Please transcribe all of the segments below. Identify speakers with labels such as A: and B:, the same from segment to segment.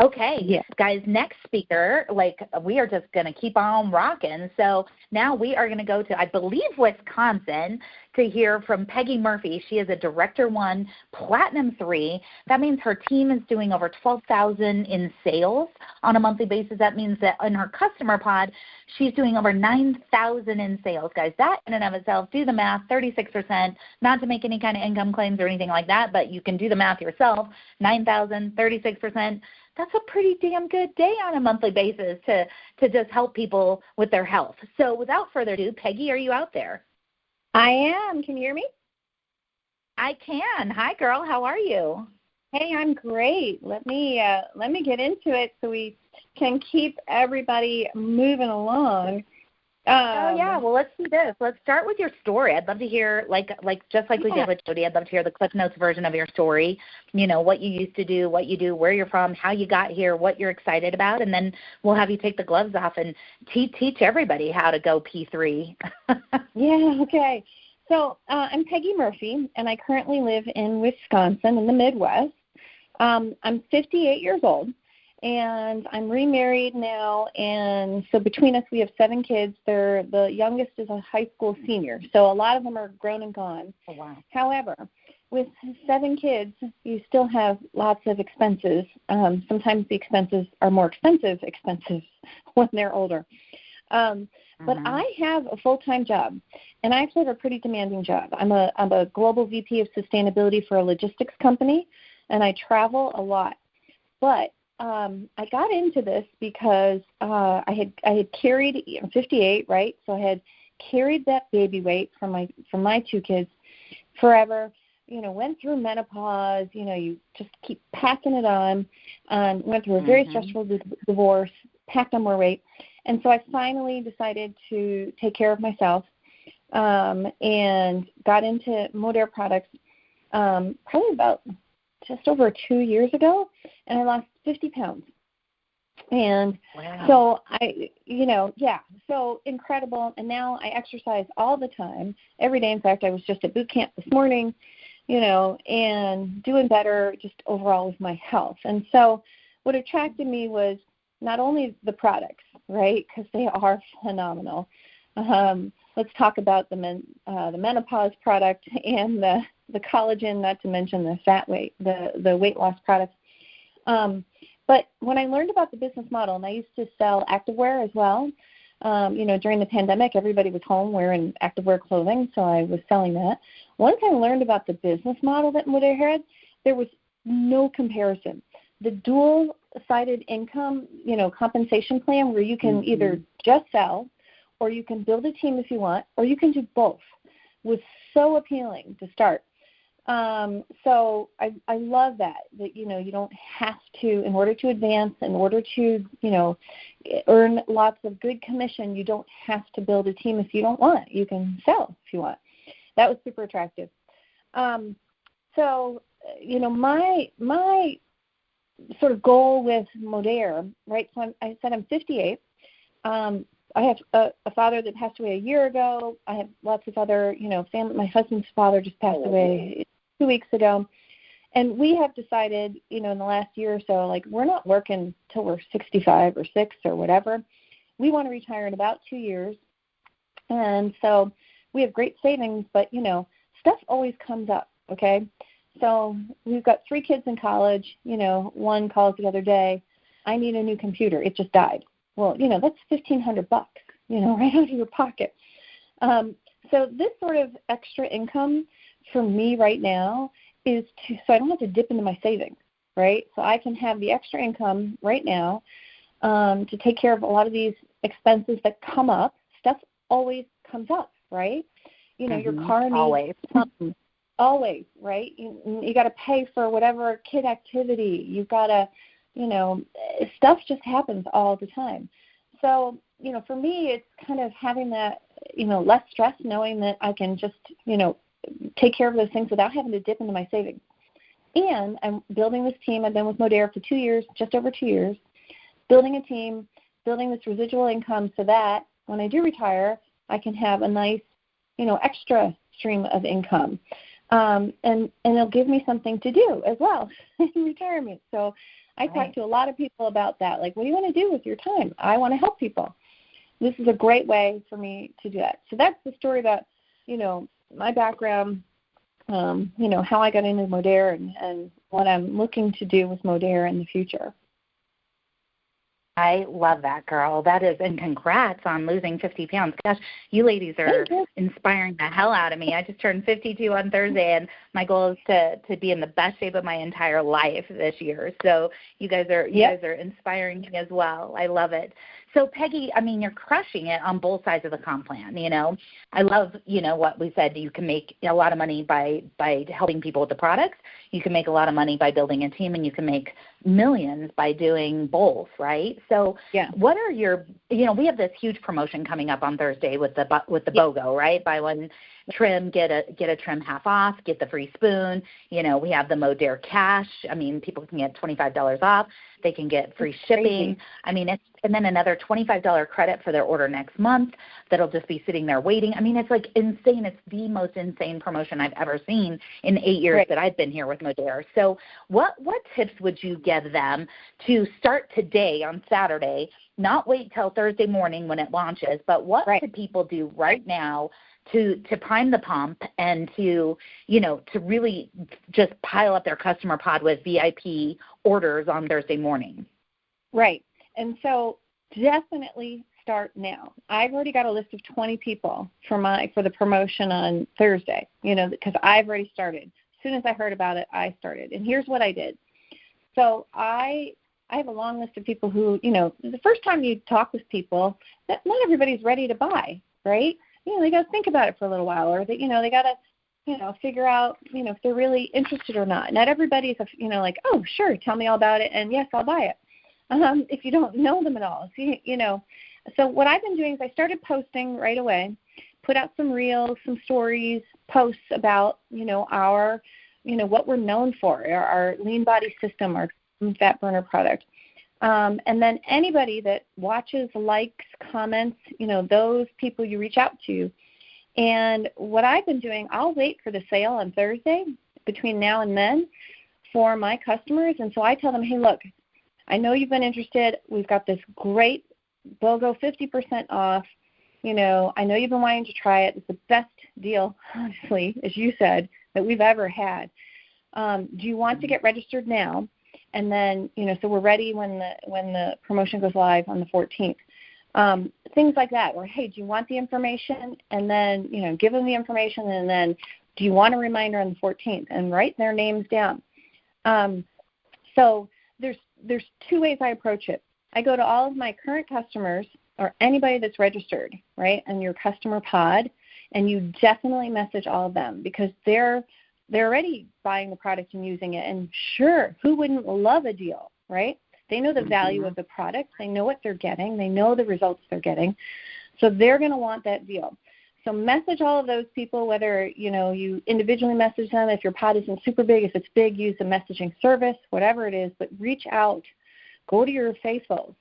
A: Okay,
B: Yeah.
A: guys, next speaker, we are just going to keep on rocking. So now we are going to go to, I believe, Wisconsin to hear from Peggy Murphy. She is a Director 1, Platinum 3. That means her team is doing over $12,000 in sales on a monthly basis. That means that in her customer pod, she's doing over $9,000 in sales. Guys, that in and of itself, do the math, 36%, not to make any kind of income claims or anything like that, but you can do the math yourself, 9,000, 36%. That's a pretty damn good day on a monthly basis to just help people with their health. So without further ado, Peggy, are you out there?
B: I am. Can you hear me?
A: I can. Hi, girl. How are you?
B: Hey, I'm great. Let me get into it so we can keep everybody moving along.
A: Well, let's do this. Let's start with your story. I'd love to hear, just like we did with Jody, I'd love to hear the Cliff Notes version of your story, what you used to do, what you do, where you're from, how you got here, what you're excited about, and then we'll have you take the gloves off and teach everybody how to go P3.
B: Yeah, okay. So I'm Peggy Murphy, and I currently live in Wisconsin in the Midwest. I'm 58 years old. And I'm remarried now, and so between us we have 7 kids. The youngest is a high school senior, so a lot of them are grown and gone.
A: Oh, wow.
B: However, with 7 kids, you still have lots of expenses. Sometimes the expenses are more expensive when they're older. But I have a full-time job, and I actually have a pretty demanding job. I'm a global VP of sustainability for a logistics company, and I travel a lot. But I got into this because I had carried, I'm 58, right? So I had carried that baby weight from my 2 kids forever. Went through menopause. You just keep packing it on. Went through a very stressful divorce, packed on more weight, and so I finally decided to take care of myself and got into Modere products probably about just over 2 years ago, and I lost 50 pounds. And so so incredible. And now I exercise all the time, every day. In fact, I was just at boot camp this morning, and doing better just overall with my health. And so what attracted me was not only the products, right, because they are phenomenal. Let's talk about the menopause product and the collagen, not to mention the weight loss products. But when I learned about the business model, and I used to sell activewear as well, during the pandemic, everybody was home wearing activewear clothing, so I was selling that. Once I learned about the business model that Modere had, there was no comparison. The dual-sided income, compensation plan where you can either just sell or you can build a team if you want, or you can do both, was so appealing to start. So I love that you don't have to, in order to advance, in order to, earn lots of good commission, you don't have to build a team if you don't want. You can sell if you want. That was super attractive. So, my sort of goal with Modere, right? So I said I'm 58. I have a father that passed away a year ago. I have lots of other, family. My husband's father just passed away 2 weeks ago. And we have decided, in the last year or so, we're not working till we're 65 or 6 or whatever. We want to retire in about 2 years. And so we have great savings, but, stuff always comes up, okay? So we've got 3 kids in college. One calls the other day, I need a new computer. It just died. Well, that's $1,500, right out of your pocket. So this sort of extra income for me right now is so I don't have to dip into my savings, right? So I can have the extra income right now to take care of a lot of these expenses that come up. Stuff always comes up, right? Your car needs always, right? You got to pay for whatever kid activity. You've got to, stuff just happens all the time. So, for me, it's kind of having that, less stress, knowing that I can just, take care of those things without having to dip into my savings. And I'm building this team. I've been with Modere for 2 years, just over 2 years, building a team, building this residual income so that when I do retire, I can have a nice, extra stream of income. And it'll give me something to do as well in retirement. So I talk to a lot of people about that. Like, what do you want to do with your time? I want to help people. This is a great way for me to do that. So that's the story about, my background, how I got into Modere and what I'm looking to do with Modere in the future.
A: I love that, girl. That is, and congrats on losing 50 pounds. Gosh, you ladies are inspiring the hell out of me. I just turned 52 on Thursday, and my goal is to be in the best shape of my entire life this year. So you guys are inspiring me as well. I love it. So, Peggy, I mean, you're crushing it on both sides of the comp plan, I love, what we said. You can make a lot of money by helping people with the products. You can make a lot of money by building a team, and you can make millions by doing both, right? So what are your, we have this huge promotion coming up on Thursday with the BOGO, right? Buy one trim, get a trim half off, get the free spoon. We have the Modere Cash. I mean, people can get $25 off. They can get free shipping. I mean, and then another $25 credit for their order next month that'll just be sitting there waiting. I mean, it's like insane. It's the most insane promotion I've ever seen in 8 years that I've been here with Modere. So what tips would you give them to start today on Saturday, not wait till Thursday morning when it launches, but what could people do right now to prime the pump and to really just pile up their customer pod with VIP orders on Thursday morning?
B: Right. And so definitely start now. I've already got a list of 20 people for the promotion on Thursday, because I've already started. As soon as I heard about it, I started. And here's what I did. So I have a long list of people who, the first time you talk with people, that not everybody's ready to buy, right? They got to think about it for a little while, or they got to, figure out, if they're really interested or not. Not everybody's, like, oh, sure, tell me all about it, and yes, I'll buy it. If you don't know them at all. So what I've been doing is I started posting right away, put out some reels, some stories, posts about, our, what we're known for, our lean body system, our fat burner product. And then anybody that watches, likes, comments, those people you reach out to. And what I've been doing, I'll wait for the sale on Thursday between now and then for my customers. And so I tell them, hey, look, I know you've been interested. We've got this great BOGO 50% off. I know you've been wanting to try it. It's the best deal, honestly, as you said, that we've ever had. Do you want to get registered now? And then, so we're ready when the promotion goes live on the 14th. Things like that, or, hey, do you want the information? And then, give them the information, and then do you want a reminder on the 14th? And write their names down. So there's two ways I approach it. I go to all of my current customers or anybody that's registered, right, and your customer pod, and you definitely message all of them because they're already buying the product and using it. And sure, who wouldn't love a deal, right? They know the value of the product. They know what they're getting. They know the results they're getting. So they're going to want that deal. So message all of those people, whether, you individually message them. If your pod isn't super big, if it's big, use a messaging service, whatever it is, but reach out. Go to your faithfuls.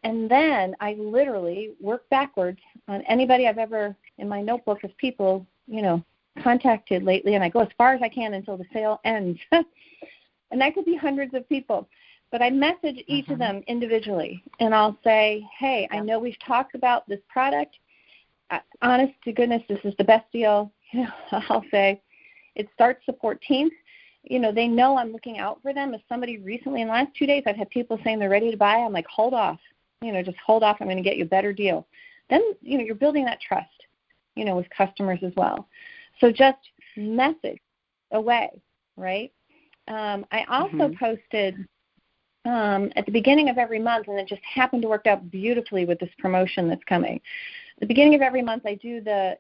B: And then I literally work backwards on anybody I've ever, in my notebook of people, contacted lately, and I go as far as I can until the sale ends. And that could be hundreds of people. But I message each of them individually, and I'll say, hey, I know we've talked about this product. Honest to goodness, this is the best deal. I'll say it starts the 14th. They know I'm looking out for them. If somebody recently in the last 2 days, I've had people saying they're ready to buy. I'm like, hold off. Just hold off. I'm going to get you a better deal. Then, you're building that trust, with customers as well. So just message away, right? I also posted at the beginning of every month, and it just happened to work out beautifully with this promotion that's coming. At the beginning of every month, I do the,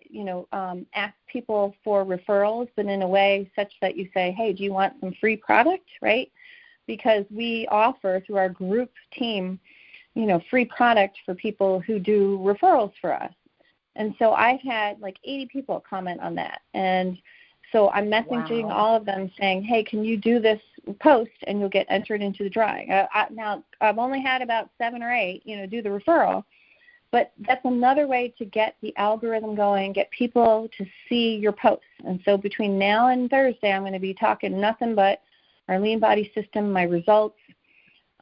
B: ask people for referrals, but in a way such that you say, hey, do you want some free product, right? Because we offer through our group team, free product for people who do referrals for us. And so I've had like 80 people comment on that. And so I'm messaging all of them saying, hey, can you do this post and you'll get entered into the drawing. Now, I've only had about 7 or 8, do the referral. But that's another way to get the algorithm going, get people to see your posts. And so between now and Thursday, I'm going to be talking nothing but our lean body system, my results,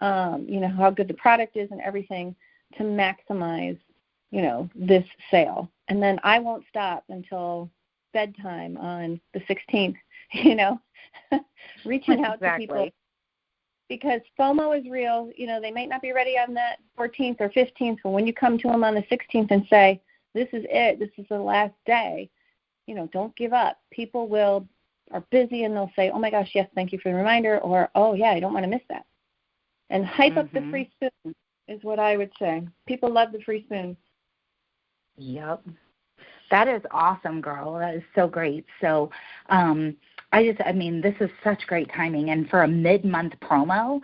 B: how good the product is and everything to maximize, this sale. And then I won't stop until bedtime on the 16th, reaching out to people. Because FOMO is real. They might not be ready on that 14th or 15th, but when you come to them on the 16th and say, this is it, this is the last day, don't give up. People are busy and they'll say, oh my gosh, yes, thank you for the reminder, or, oh yeah, I don't want to miss that. And hype up the free spoon is what I would say. People love the free spoon.
A: Yep. That is awesome, girl. That is so great. So, this is such great timing. And for a mid-month promo,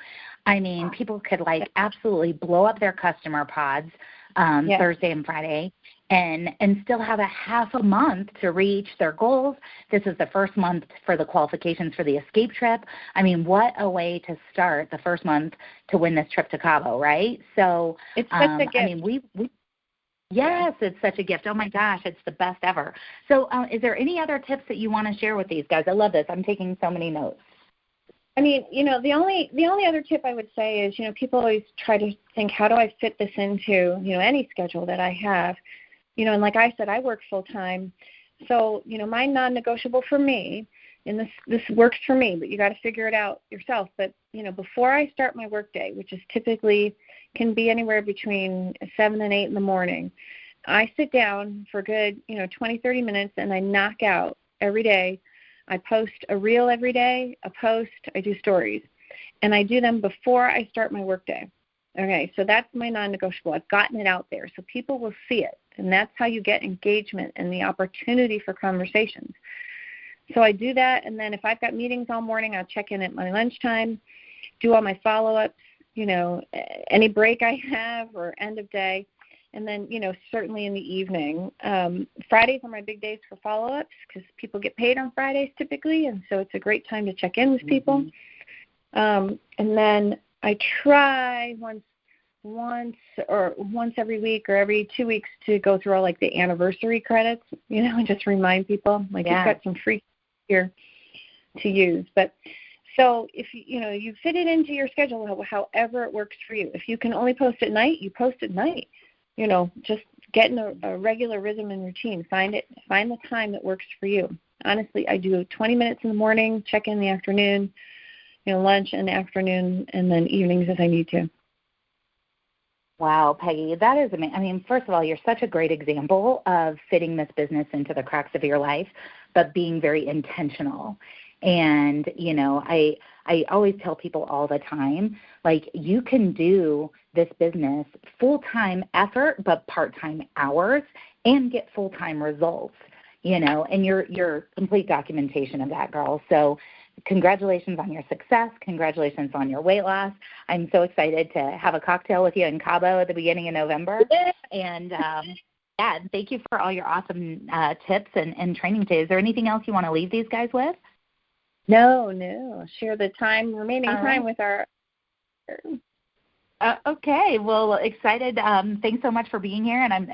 A: people could absolutely blow up their customer pods Thursday and Friday and still have a half a month to reach their goals. This is the first month for the qualifications for the escape trip. What a way to start the first month to win this trip to Cabo, right? So,
B: it's such a gift.
A: Yes, it's such a gift. Oh, my gosh, it's the best ever. So is there any other tips that you want to share with these guys? I love this. I'm taking so many notes.
B: The only other tip I would say is, people always try to think, how do I fit this into, any schedule that I have? And like I said, I work full-time. So, my non-negotiable for me, and this works for me, but you got to figure it out yourself. But, before I start my workday, which is typically can be anywhere between 7 and 8 in the morning, I sit down for a good, 20, 30 minutes, and I knock out every day. I post a reel every day, I do stories, and I do them before I start my workday. Okay, so that's my non-negotiable. I've gotten it out there so people will see it, and that's how you get engagement and the opportunity for conversations. So I do that, and then if I've got meetings all morning, I'll check in at my lunchtime, do all my follow-ups, any break I have or end of day, and then, certainly in the evening. Fridays are my big days for follow-ups because people get paid on Fridays typically, and so it's a great time to check in with people. And then I try once every week or every 2 weeks to go through all the anniversary credits, and just remind people you've got some free here to use. But so if you fit it into your schedule, however it works for you. If you can only post at night, you post at night. Just get in a regular rhythm and routine. Find the time that works for you. Honestly, I do 20 minutes in the morning, check in the afternoon, lunch in the afternoon, and then evenings as I need to.
A: Wow, Peggy, that is amazing. First of all, you're such a great example of fitting this business into the cracks of your life, but being very intentional. And, I always tell people all the time, you can do this business full-time effort, but part-time hours and get full-time results, and you're complete documentation of that, girl. So congratulations on your success. Congratulations on your weight loss. I'm so excited to have a cocktail with you in Cabo at the beginning of November. And, thank you for all your awesome tips and training today. Is there anything else you want to leave these guys with?
B: No. Share the remaining time with our...
A: Okay. Well, excited. Thanks so much for being here, and I'm